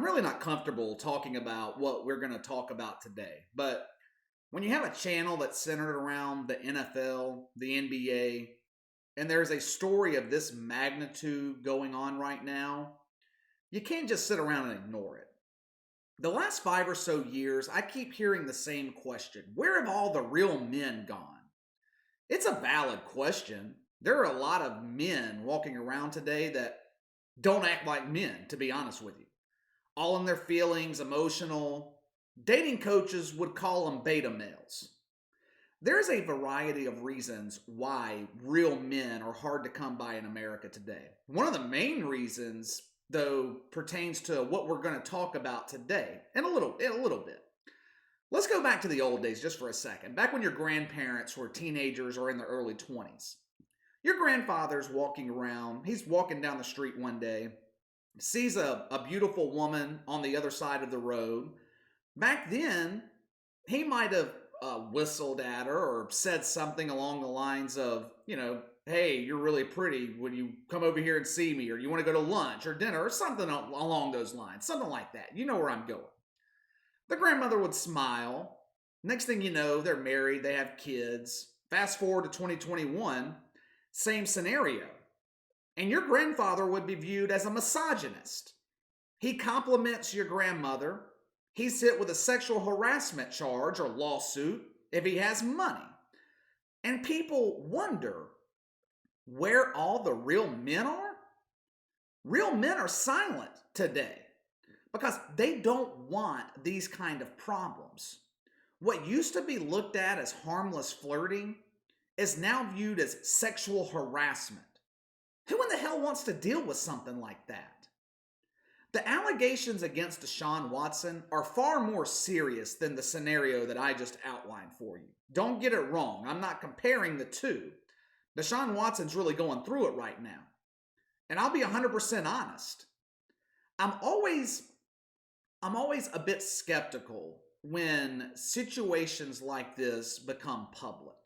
I'm really not comfortable talking about what we're going to talk about today, but when you have a channel that's centered around the NFL, the NBA, and there's a story of this magnitude going on right now, you can't just sit around and ignore it. The last 5 or so years, I keep hearing the same question. Where have all the real men gone? It's a valid question. There are a lot of men walking around today that don't act like men, to be honest with you. All in their feelings, emotional. Dating coaches would call them beta males. There's a variety of reasons why real men are hard to come by in America today. One of the main reasons, though, pertains to what we're going to talk about today in a little bit. Let's go back to the old days just for a second. Back when your grandparents were teenagers or in their early 20s. Your grandfather's walking around. He's walking down the street one day, sees a beautiful woman on the other side of the road. Back then, he might have whistled at her or said something along the lines of, hey, you're really pretty. Would you come over here and see me? Or you want to go to lunch or dinner or something along those lines. Something like that. You know where I'm going. The grandmother would smile. Next thing you know, they're married. They have kids. Fast forward to 2021, same scenario. And your grandfather would be viewed as a misogynist. He compliments your grandmother. He's hit with a sexual harassment charge or lawsuit if he has money. And people wonder where all the real men are. Real men are silent today because they don't want these kind of problems. What used to be looked at as harmless flirting is now viewed as sexual harassment. Who in the hell wants to deal with something like that? The allegations against Deshaun Watson are far more serious than the scenario that I just outlined for you. Don't get it wrong. I'm not comparing the two. Deshaun Watson's really going through it right now. And I'll be 100% honest. I'm always a bit skeptical when situations like this become public.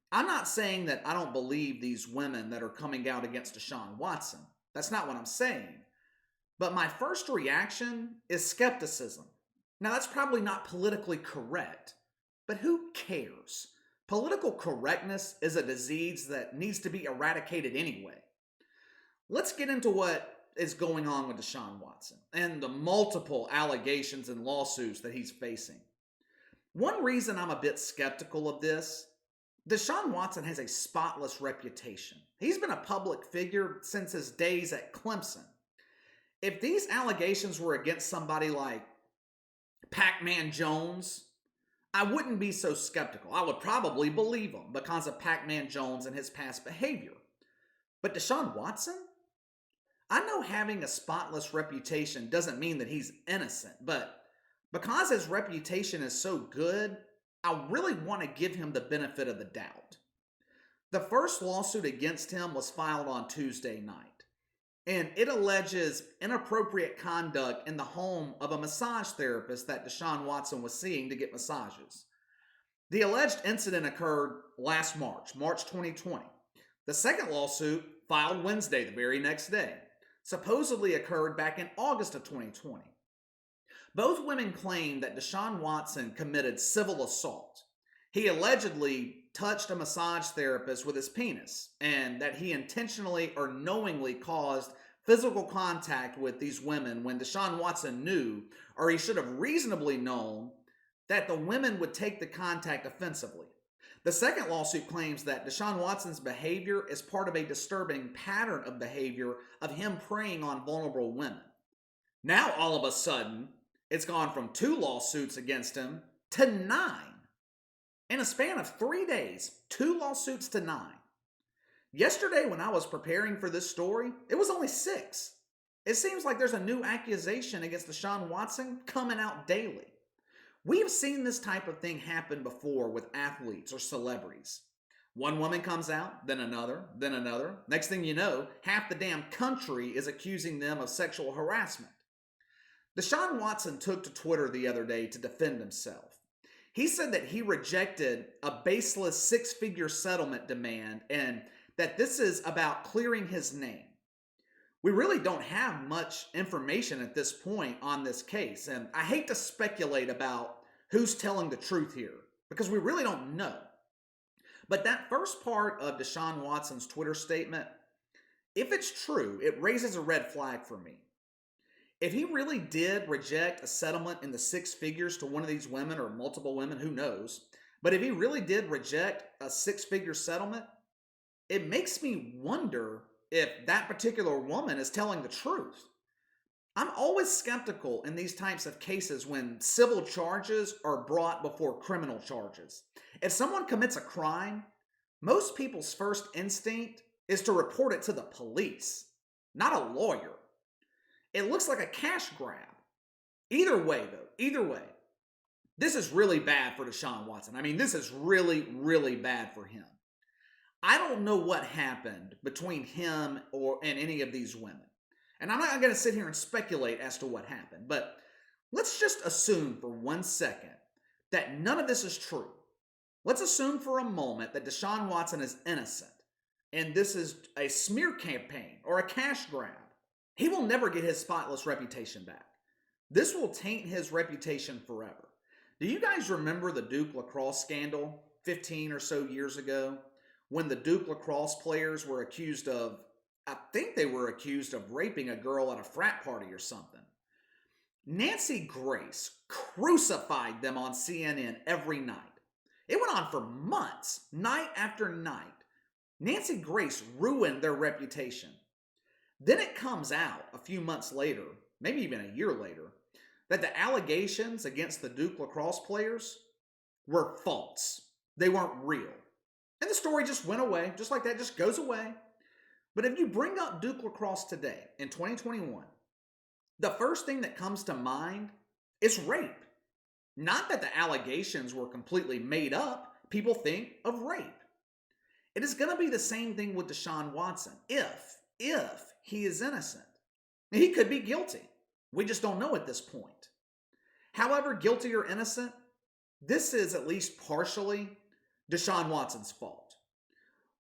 I'm not saying that I don't believe these women that are coming out against Deshaun Watson. That's not what I'm saying. But my first reaction is skepticism. Now, that's probably not politically correct, but who cares? Political correctness is a disease that needs to be eradicated anyway. Let's get into what is going on with Deshaun Watson and the multiple allegations and lawsuits that he's facing. One reason I'm a bit skeptical of this, Deshaun Watson has a spotless reputation. He's been a public figure since his days at Clemson. If these allegations were against somebody like Pac-Man Jones, I wouldn't be so skeptical. I would probably believe him because of Pac-Man Jones and his past behavior. But Deshaun Watson? I know having a spotless reputation doesn't mean that he's innocent, but because his reputation is so good, I really want to give him the benefit of the doubt. The first lawsuit against him was filed on Tuesday night, and it alleges inappropriate conduct in the home of a massage therapist that Deshaun Watson was seeing to get massages. The alleged incident occurred last March 2020. The second lawsuit, filed Wednesday, the very next day, supposedly occurred back in August of 2020. Both women claim that Deshaun Watson committed civil assault. He allegedly touched a massage therapist with his penis, and that he intentionally or knowingly caused physical contact with these women when Deshaun Watson knew, or he should have reasonably known, that the women would take the contact offensively. The second lawsuit claims that Deshaun Watson's behavior is part of a disturbing pattern of behavior of him preying on vulnerable women. Now, all of a sudden, it's gone from 2 lawsuits against him to 9. In a span of 3 days, 2 lawsuits to 9. Yesterday, when I was preparing for this story, it was only 6. It seems like there's a new accusation against Deshaun Watson coming out daily. We've seen this type of thing happen before with athletes or celebrities. One woman comes out, then another, then another. Next thing you know, half the damn country is accusing them of sexual harassment. Deshaun Watson took to Twitter the other day to defend himself. He said that he rejected a baseless 6-figure settlement demand and that this is about clearing his name. We really don't have much information at this point on this case, and I hate to speculate about who's telling the truth here because we really don't know. But that first part of Deshaun Watson's Twitter statement, if it's true, it raises a red flag for me. If he really did reject a settlement in the six figures to one of these women or multiple women, who knows? But if he really did reject a six-figure settlement, it makes me wonder if that particular woman is telling the truth. I'm always skeptical in these types of cases when civil charges are brought before criminal charges. If someone commits a crime, most people's first instinct is to report it to the police, not a lawyer. It looks like a cash grab. Either way, this is really bad for Deshaun Watson. I mean, this is really, really bad for him. I don't know what happened between him and any of these women. And I'm not going to sit here and speculate as to what happened, but let's just assume for 1 second that none of this is true. Let's assume for a moment that Deshaun Watson is innocent and this is a smear campaign or a cash grab. He will never get his spotless reputation back. This will taint his reputation forever. Do you guys remember the Duke lacrosse scandal 15 or so years ago when the Duke lacrosse players were accused of, I think they were accused of raping a girl at a frat party or something? Nancy Grace crucified them on CNN every night. It went on for months, night after night. Nancy Grace ruined their reputation. Then it comes out a few months later, maybe even a year later, that the allegations against the Duke lacrosse players were false. They weren't real. And the story just went away, just like that, just goes away. But if you bring up Duke lacrosse today, in 2021, the first thing that comes to mind is rape. Not that the allegations were completely made up. People think of rape. It is going to be the same thing with Deshaun Watson, if he is innocent. He could be guilty. We just don't know at this point. However, guilty or innocent, this is at least partially Deshaun Watson's fault.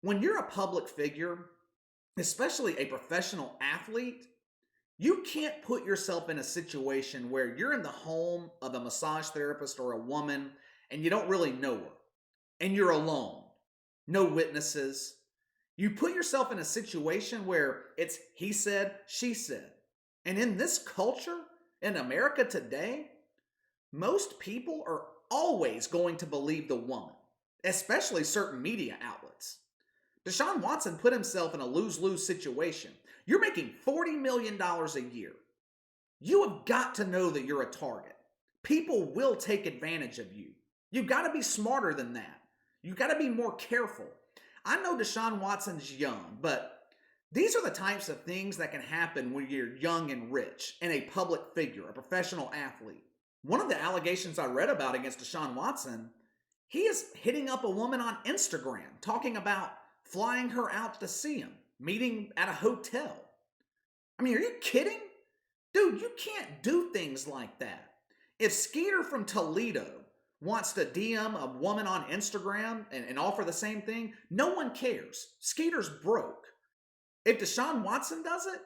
When you're a public figure, especially a professional athlete, you can't put yourself in a situation where you're in the home of a massage therapist or a woman and you don't really know her and you're alone, no witnesses. You put yourself in a situation where it's he said, she said. And in this culture, in America today, most people are always going to believe the woman, especially certain media outlets. Deshaun Watson put himself in a lose-lose situation. You're making $40 million a year. You have got to know that you're a target. People will take advantage of you. You've got to be smarter than that. You've got to be more careful. I know Deshaun Watson's young, but these are the types of things that can happen when you're young and rich and a public figure, a professional athlete. One of the allegations I read about against Deshaun Watson, he is hitting up a woman on Instagram, talking about flying her out to see him, meeting at a hotel. I mean, are you kidding? Dude, you can't do things like that. If Skeeter from Toledo wants to DM a woman on Instagram and offer the same thing, no one cares. Skeeter's broke. If Deshaun Watson does it,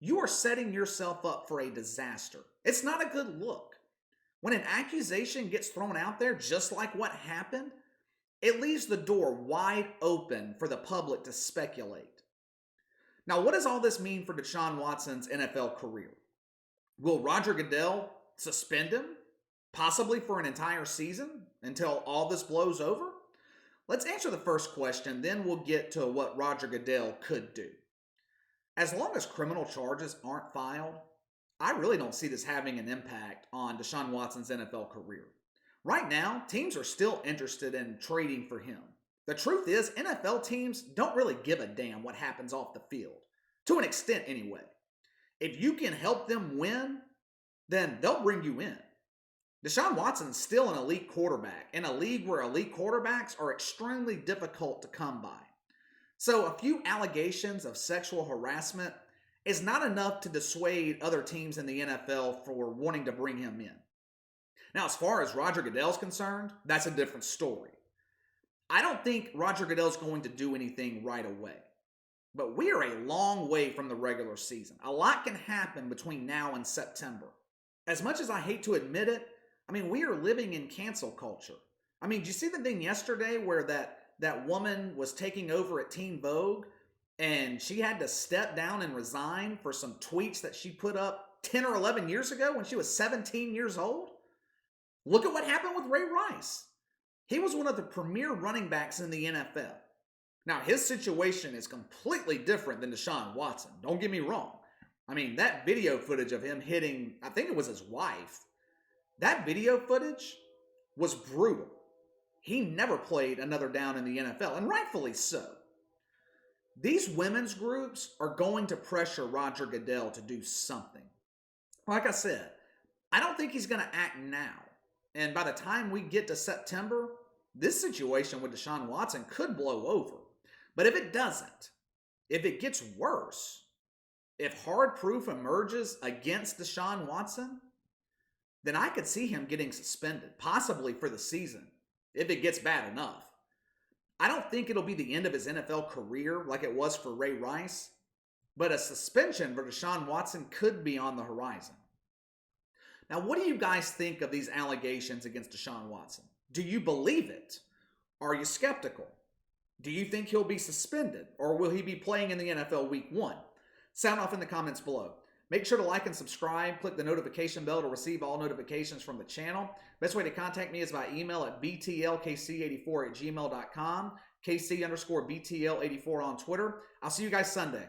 you are setting yourself up for a disaster. It's not a good look. When an accusation gets thrown out there, just like what happened, it leaves the door wide open for the public to speculate. Now, what does all this mean for Deshaun Watson's NFL career? Will Roger Goodell suspend him, possibly for an entire season, until all this blows over? Let's answer the first question, then we'll get to what Roger Goodell could do. As long as criminal charges aren't filed, I really don't see this having an impact on Deshaun Watson's NFL career. Right now, teams are still interested in trading for him. The truth is, NFL teams don't really give a damn what happens off the field. To an extent, anyway. If you can help them win, then they'll bring you in. Deshaun Watson's still an elite quarterback in a league where elite quarterbacks are extremely difficult to come by. So a few allegations of sexual harassment is not enough to dissuade other teams in the NFL for wanting to bring him in. Now, as far as Roger Goodell's concerned, that's a different story. I don't think Roger Goodell's going to do anything right away. But we are a long way from the regular season. A lot can happen between now and September. As much as I hate to admit it, we are living in cancel culture. Did you see the thing yesterday where that woman was taking over at Teen Vogue and she had to step down and resign for some tweets that she put up 10 or 11 years ago when she was 17 years old? Look at what happened with Ray Rice. He was one of the premier running backs in the NFL. Now, his situation is completely different than Deshaun Watson. Don't get me wrong. That video footage of him hitting, I think it was his wife, that video footage was brutal. He never played another down in the NFL, and rightfully so. These women's groups are going to pressure Roger Goodell to do something. Like I said, I don't think he's going to act now. And by the time we get to September, this situation with Deshaun Watson could blow over. But if it doesn't, if it gets worse, if hard proof emerges against Deshaun Watson, then I could see him getting suspended, possibly for the season, if it gets bad enough. I don't think it'll be the end of his NFL career like it was for Ray Rice, but a suspension for Deshaun Watson could be on the horizon. Now, what do you guys think of these allegations against Deshaun Watson? Do you believe it? Are you skeptical? Do you think he'll be suspended, or will he be playing in the NFL Week 1? Sound off in the comments below. Make sure to like and subscribe. Click the notification bell to receive all notifications from the channel. Best way to contact me is by email at btlkc84@gmail.com, KC_BTL84 on Twitter. I'll see you guys Sunday.